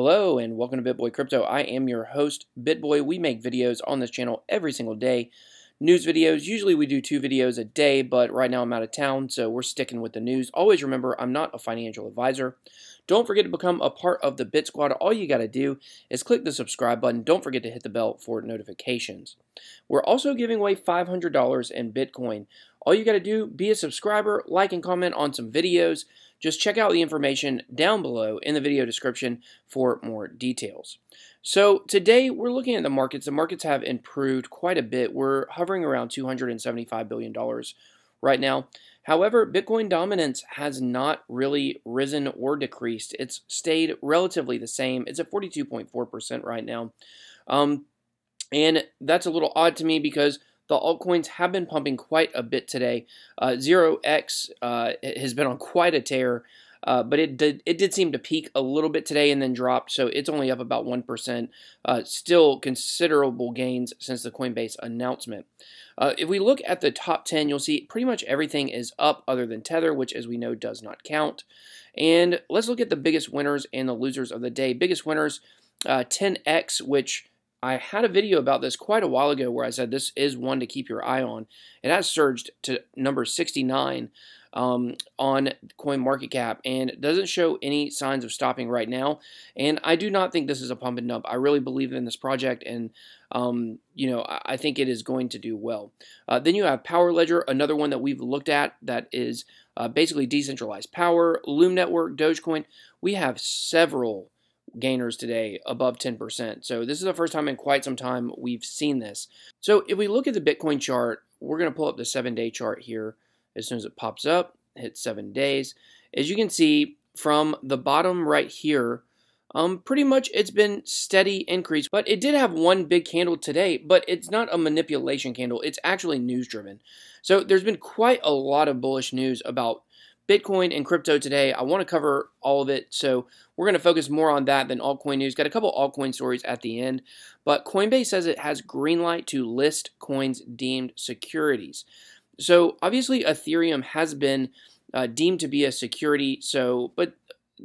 Hello and welcome to BitBoy Crypto. I am your host, BitBoy. We make videos on this channel every single day. News videos, usually we do 2 videos a day, but right now I'm out of town, so we're sticking with the news. Always remember, I'm not a financial advisor. Don't forget to become a part of the Bit Squad. All you got to do is click the subscribe button. Don't forget to hit the bell for notifications. We're also giving away $500 in Bitcoin. All you got to do, be a subscriber, like and comment on some videos. Just check out the information down below in the video description for more details. So today we're looking at the markets. The markets have improved quite a bit. We're hovering around $275 billion right now. However, Bitcoin dominance has not really risen or decreased. It's stayed relatively the same. It's at 42.4% right now. And that's a little odd to me because the altcoins have been pumping quite a bit today. 0x has been on quite a tear, but it did seem to peak a little bit today and then dropped, so it's only up about 1%. Still considerable gains since the Coinbase announcement. If we look at the top 10, you'll see pretty much everything is up other than Tether, which as we know does not count. And let's look at the biggest winners and the losers of the day. Biggest winners, 10x, which I had a video about this quite a while ago where I said this is one to keep your eye on. It has surged to number 69 on CoinMarketCap and doesn't show any signs of stopping right now. And I do not think this is a pump and dump. I really believe in this project, and I think it is going to do well. Then you have Power Ledger, another one that we've looked at that is basically decentralized power. Loom Network, Dogecoin. We have several gainers today above 10%. So this is the first time in quite some time we've seen this. So if we look at the Bitcoin chart, we're going to pull up the 7-day chart here as soon as it pops up, hit 7 days. As you can see from the bottom right here, pretty much it's been steady increase, but it did have one big candle today, but it's not a manipulation candle. It's actually news driven. So there's been quite a lot of bullish news about Bitcoin and crypto today. I want to cover all of it, so we're going to focus more on that than altcoin news. Got a couple altcoin stories at the end, but Coinbase says it has green light to list coins deemed securities. So obviously Ethereum has been deemed to be a security, but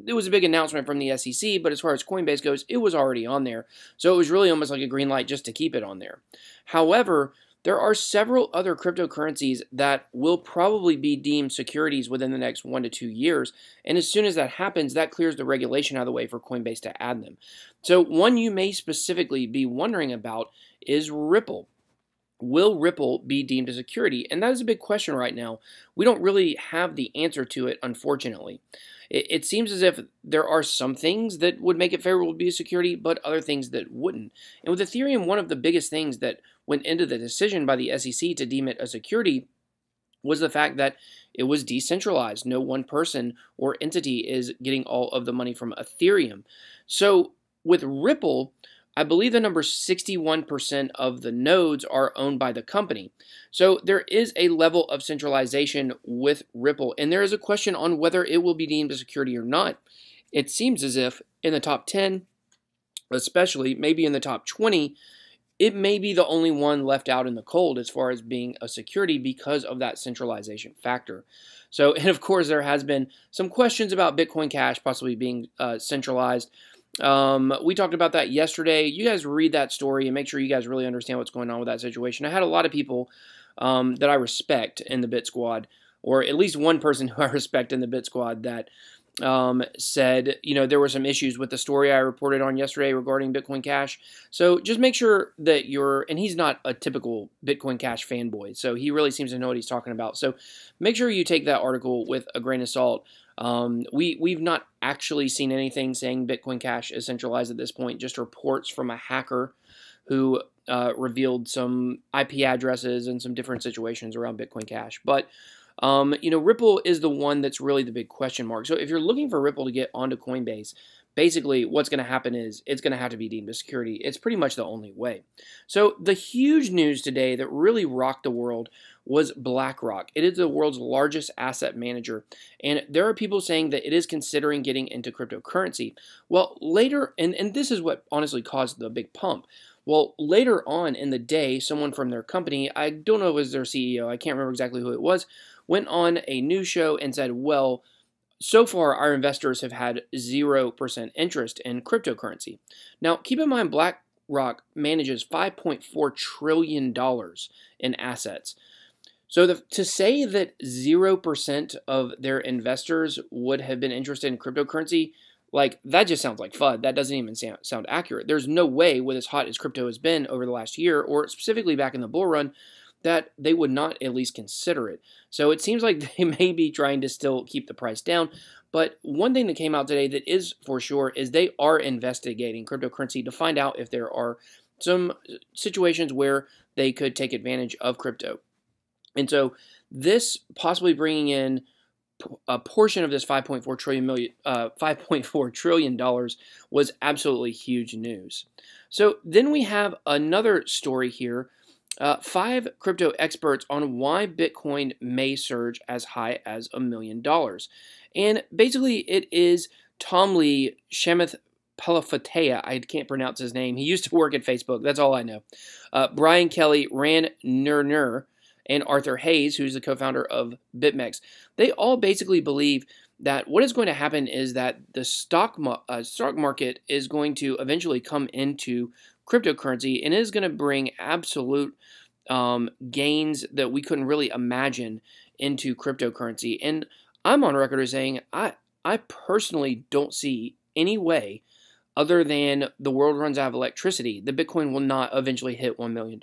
it was a big announcement from the SEC, but as far as Coinbase goes, it was already on there. So it was really almost like a green light just to keep it on there. However, there are several other cryptocurrencies that will probably be deemed securities within the next 1 to 2 years. And as soon as that happens, that clears the regulation out of the way for Coinbase to add them. So one you may specifically be wondering about is Ripple. Will Ripple be deemed a security? And that is a big question right now. We don't really have the answer to it, unfortunately. It seems as if there are some things that would make it favorable to be a security, but other things that wouldn't. And with Ethereum, one of the biggest things that went into the decision by the SEC to deem it a security was the fact that it was decentralized. No one person or entity is getting all of the money from Ethereum. So with Ripple, I believe the number 61% of the nodes are owned by the company. So there is a level of centralization with Ripple, and there is a question on whether it will be deemed a security or not. It seems as if in the top 10, especially maybe in the top 20, it may be the only one left out in the cold as far as being a security because of that centralization factor. So, and of course, there has been some questions about Bitcoin Cash possibly being centralized. We talked about that yesterday. You guys read that story and make sure you guys really understand what's going on with that situation. I had a lot of people that I respect in the Bit Squad, or at least one person who I respect in the Bit Squad that said, there were some issues with the story I reported on yesterday regarding Bitcoin Cash. So just make sure that and he's not a typical Bitcoin Cash fanboy, so he really seems to know what he's talking about. So make sure you take that article with a grain of salt. We've not actually seen anything saying Bitcoin Cash is centralized at this point, just reports from a hacker who revealed some IP addresses and some different situations around Bitcoin Cash. But Ripple is the one that's really the big question mark. So if you're looking for Ripple to get onto Coinbase, basically what's going to happen is it's going to have to be deemed a security. It's pretty much the only way. So the huge news today that really rocked the world was BlackRock. It is the world's largest asset manager, and there are people saying that it is considering getting into cryptocurrency. Well, later, and this is what honestly caused the big pump. Well, later on in the day, someone from their company, I don't know if it was their CEO, I can't remember exactly who it was, went on a news show and said, well, So far, our investors have had 0% interest in cryptocurrency. Now, keep in mind, BlackRock manages $5.4 trillion in assets. So to say that 0% of their investors would have been interested in cryptocurrency, like, that just sounds like FUD. That doesn't even sound accurate. There's no way, with as hot as crypto has been over the last year, or specifically back in the bull run, that they would not at least consider it. So it seems like they may be trying to still keep the price down. But one thing that came out today that is for sure is they are investigating cryptocurrency to find out if there are some situations where they could take advantage of crypto. And so this possibly bringing in a portion of this $5.4 trillion was absolutely huge news. So then we have another story here. 5 crypto experts on why Bitcoin may surge as high as $1 million. And basically it is Tom Lee, Shemeth Palafatea, I can't pronounce his name. He used to work at Facebook, that's all I know. Brian Kelly, Ran Nurnur, and Arthur Hayes, who's the co-founder of BitMEX. They all basically believe that what is going to happen is that the stock market is going to eventually come into cryptocurrency, and it is going to bring absolute gains that we couldn't really imagine into cryptocurrency. And I'm on record as saying I personally don't see any way, other than the world runs out of electricity, that Bitcoin will not eventually hit $1 million.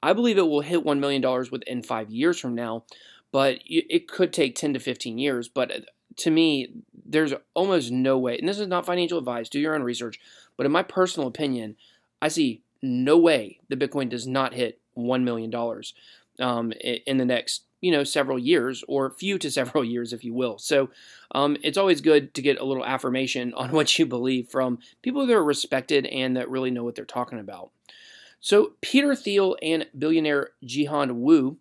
I believe it will hit $1 million within 5 years from now, but it could take 10 to 15 years. But to me, there's almost no way, and this is not financial advice, do your own research, but in my personal opinion, I see no way that Bitcoin does not hit $1 million in the next, several years, or few to several years, if you will. So it's always good to get a little affirmation on what you believe from people that are respected and that really know what they're talking about. So Peter Thiel and billionaire Jihan Wu,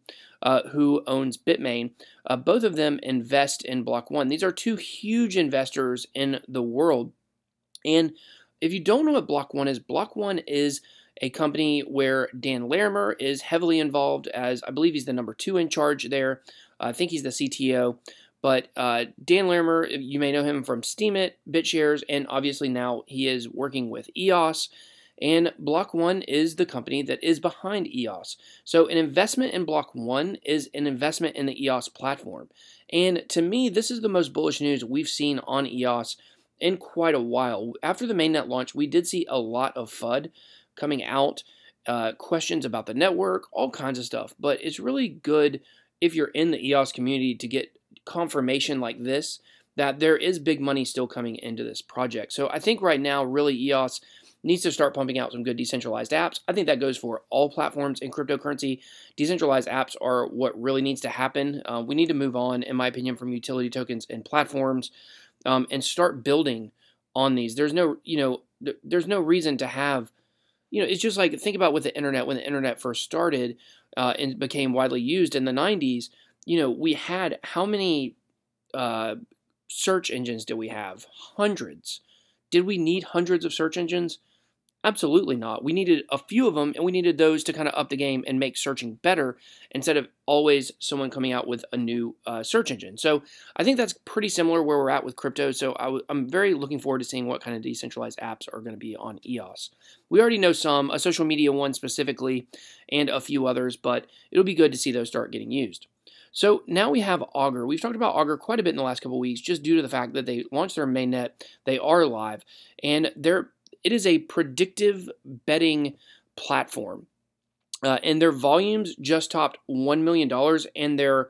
who owns Bitmain, both of them invest in Block.one. These are 2 huge investors in the world. And if you don't know what Block.one is a company where Dan Larimer is heavily involved, as I believe he's the number 2 in charge there. I think he's the CTO. But Dan Larimer, you may know him from Steemit, BitShares, and obviously now he is working with EOS. And Block.one is the company that is behind EOS. So an investment in Block.one is an investment in the EOS platform. And to me, this is the most bullish news we've seen on EOS in quite a while. After the mainnet launch, we did see a lot of FUD coming out, questions about the network, all kinds of stuff. But it's really good if you're in the EOS community to get confirmation like this, that there is big money still coming into this project. So I think right now, really, EOS needs to start pumping out some good decentralized apps. I think that goes for all platforms in cryptocurrency. Decentralized apps are what really needs to happen. We need to move on, in my opinion, from utility tokens and platforms and start building on these. There's no, there's no reason to have, it's just like, think about with the internet. When the internet first started and became widely used in the 90s, we had how many search engines did we have? Hundreds. Did we need hundreds of search engines? Absolutely not. We needed a few of them, and we needed those to kind of up the game and make searching better instead of always someone coming out with a new search engine. So I think that's pretty similar where we're at with crypto. So I'm very looking forward to seeing what kind of decentralized apps are going to be on EOS. We already know some, a social media one specifically, and a few others, but it'll be good to see those start getting used. So now we have Augur. We've talked about Augur quite a bit in the last couple of weeks, just due to the fact that they launched their mainnet. They are live, and it is a predictive betting platform. And their volumes just topped $1 million, and they're,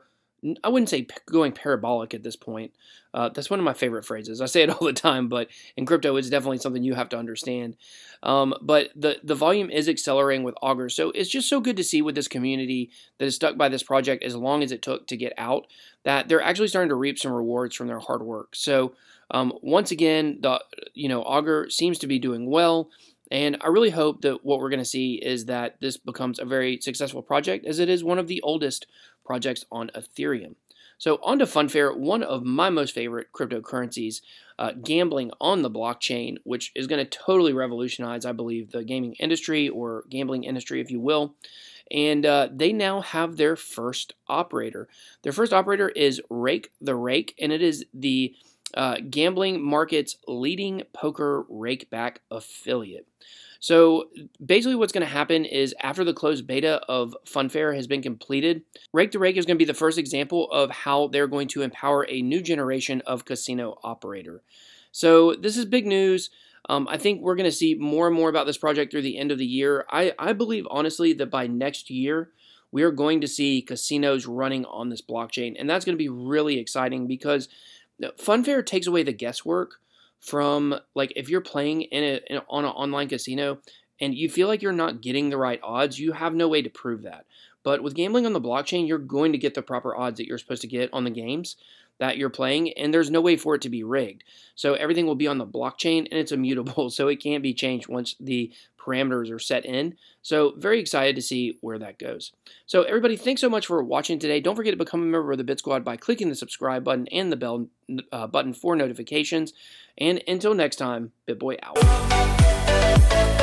I wouldn't say going parabolic at this point. That's one of my favorite phrases. I say it all the time, but in crypto, it's definitely something you have to understand. But the volume is accelerating with Augur. So it's just so good to see with this community that is stuck by this project as long as it took to get out, that they're actually starting to reap some rewards from their hard work. So once again, Augur seems to be doing well. And I really hope that what we're going to see is that this becomes a very successful project, as it is one of the oldest projects on Ethereum. So on to FunFair, one of my most favorite cryptocurrencies, gambling on the blockchain, which is going to totally revolutionize, I believe, the gaming industry, or gambling industry, if you will. and they now have their first operator. Their first operator is Rake the Rake, and it is the gambling market's leading poker rakeback affiliate. So basically what's going to happen is after the closed beta of FunFair has been completed, Rake the Rake is going to be the first example of how they're going to empower a new generation of casino operator. So this is big news. I think we're going to see more and more about this project through the end of the year. I believe, honestly, that by next year, we are going to see casinos running on this blockchain. And that's going to be really exciting because FunFair takes away the guesswork from, like, if you're playing on an online casino and you feel like you're not getting the right odds, you have no way to prove that. But with gambling on the blockchain, you're going to get the proper odds that you're supposed to get on the games that you're playing, and there's no way for it to be rigged. So everything will be on the blockchain, and it's immutable, so it can't be changed once the parameters are set in. So very excited to see where that goes. So everybody, thanks so much for watching today. Don't forget to become a member of the Bit Squad by clicking the subscribe button and the bell button for notifications. And until next time, BitBoy out.